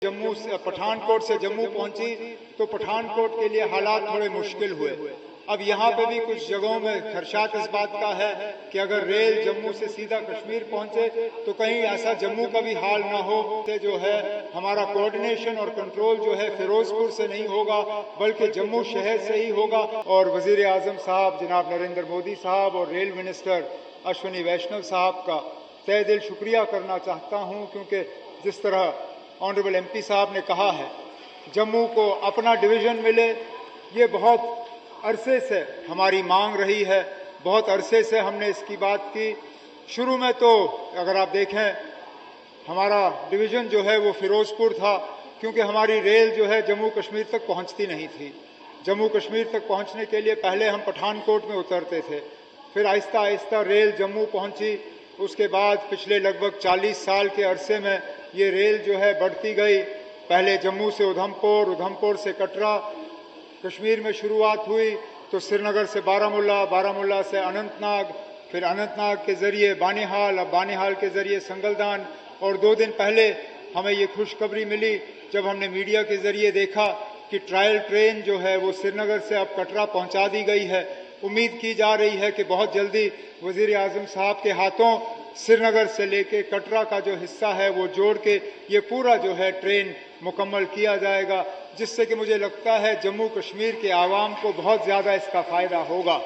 जम्मू से पठानकोट से जम्मू पहुंची तो पठानकोट के लिए हालात थोड़े मुश्किल हुए। अब यहाँ पे भी कुछ जगहों में खदशात इस बात का है कि अगर रेल जम्मू से सीधा कश्मीर पहुंचे तो कहीं ऐसा जम्मू का भी हाल ना हो कि जो है हमारा कोऑर्डिनेशन और कंट्रोल जो है फिरोजपुर से नहीं होगा बल्कि जम्मू शहर से ही होगा। और वजीर आजम साहब जनाब नरेंद्र मोदी साहब और रेल मिनिस्टर अश्विनी वैष्णव साहब का तहे दिल शुक्रिया करना चाहता हूँ, क्योंकि जिस तरह ऑनरेबल MP साहब ने कहा है जम्मू को अपना डिवीज़न मिले, ये बहुत अरसे से हमारी मांग रही है। बहुत अरसे से हमने इसकी बात की। शुरू में तो अगर आप देखें हमारा डिवीज़न जो है वो फिरोजपुर था, क्योंकि हमारी रेल जो है जम्मू कश्मीर तक पहुंचती नहीं थी। जम्मू कश्मीर तक पहुंचने के लिए पहले हम पठानकोट में उतरते थे, फिर आहिस्ता आहिस्ता रेल जम्मू पहुंची। उसके बाद पिछले लगभग 40 साल के अरसे में ये रेल जो है बढ़ती गई। पहले जम्मू से उधमपुर, उधमपुर से कटरा, कश्मीर में शुरुआत हुई तो श्रीनगर से बारामूला, बारामूला से अनंतनाग, फिर अनंतनाग के ज़रिए बानिहाल, अब बानिहाल के ज़रिए संगलदान। और 2 दिन पहले हमें ये खुशखबरी मिली जब हमने मीडिया के ज़रिए देखा कि ट्रायल ट्रेन जो है वो श्रीनगर से अब कटरा पहुंचा दी गई है। उम्मीद की जा रही है कि बहुत जल्दी वज़ीर आज़म साहब के हाथों श्रीनगर से लेके कटरा का जो हिस्सा है वो जोड़ के ये पूरा जो है ट्रेन मुकम्मल किया जाएगा, जिससे कि मुझे लगता है जम्मू कश्मीर के आवाम को बहुत ज़्यादा इसका फ़ायदा होगा।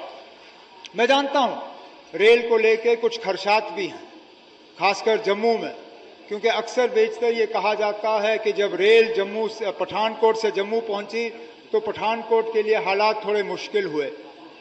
मैं जानता हूँ रेल को लेके कुछ खदशात भी हैं, खासकर जम्मू में, क्योंकि अक्सर बेशतर ये कहा जाता है कि जब रेल जम्मू से पठानकोट से जम्मू पहुंची तो पठानकोट के लिए हालात थोड़े मुश्किल हुए।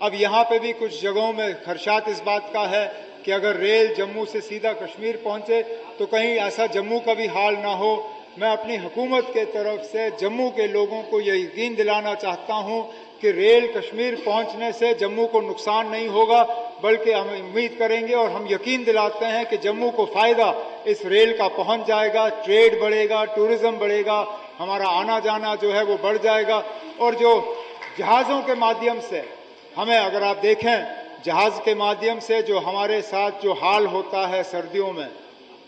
अब यहाँ पे भी कुछ जगहों में खदशात इस बात का है कि अगर रेल जम्मू से सीधा कश्मीर पहुंचे तो कहीं ऐसा जम्मू का भी हाल ना हो। मैं अपनी हुकूमत के तरफ से जम्मू के लोगों को ये यकीन दिलाना चाहता हूँ कि रेल कश्मीर पहुंचने से जम्मू को नुकसान नहीं होगा, बल्कि हम उम्मीद करेंगे और हम यकीन दिलाते हैं कि जम्मू को फ़ायदा इस रेल का पहुंच जाएगा। ट्रेड बढ़ेगा, टूरिज़्म बढ़ेगा, हमारा आना जाना जो है वो बढ़ जाएगा। और जो जहाज़ों के माध्यम से हमें, अगर आप देखें जहाज़ के माध्यम से जो हमारे साथ जो हाल होता है सर्दियों में,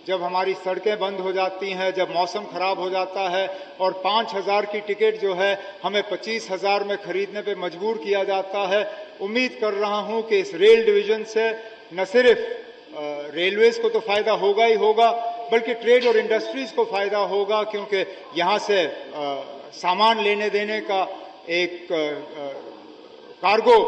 जब हमारी सड़कें बंद हो जाती हैं, जब मौसम ख़राब हो जाता है और 5,000 की टिकट जो है हमें 25,000 में ख़रीदने पे मजबूर किया जाता है। उम्मीद कर रहा हूं कि इस रेल डिवीज़न से न सिर्फ रेलवेज़ को तो फ़ायदा होगा ही होगा, बल्कि ट्रेड और इंडस्ट्रीज़ को फ़ायदा होगा, क्योंकि यहाँ से सामान लेने देने का एक कार्गो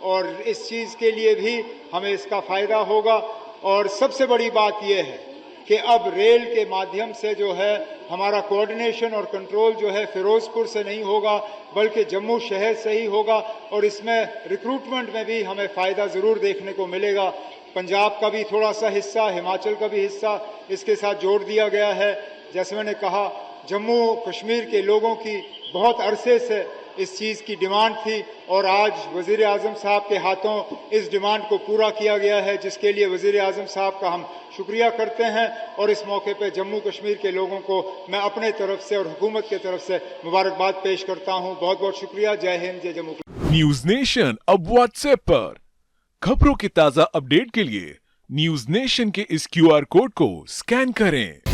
और इस चीज़ के लिए भी हमें इसका फ़ायदा होगा। और सबसे बड़ी बात यह है कि अब रेल के माध्यम से जो है हमारा कोऑर्डिनेशन और कंट्रोल जो है फिरोजपुर से नहीं होगा बल्कि जम्मू शहर से ही होगा। और इसमें रिक्रूटमेंट में भी हमें फ़ायदा ज़रूर देखने को मिलेगा। पंजाब का भी थोड़ा सा हिस्सा, हिमाचल का भी हिस्सा इसके साथ जोड़ दिया गया है। जैसे मैंने कहा जम्मू कश्मीर के लोगों की बहुत अरसे से इस चीज़ की डिमांड थी और आज वज़ीर आज़म साहब के हाथों इस डिमांड को पूरा किया गया है, जिसके लिए वज़ीर आज़म साहब का हम शुक्रिया करते हैं। और इस मौके पे जम्मू कश्मीर के लोगों को मैं अपने तरफ से और हुकूमत की तरफ से मुबारकबाद पेश करता हूँ। बहुत बहुत शुक्रिया। जय हिंद, जय जम्मू। न्यूज नेशन अब व्हाट्सएप पर खबरों की ताज़ा अपडेट के लिए न्यूज नेशन के इस QR कोड को स्कैन करें।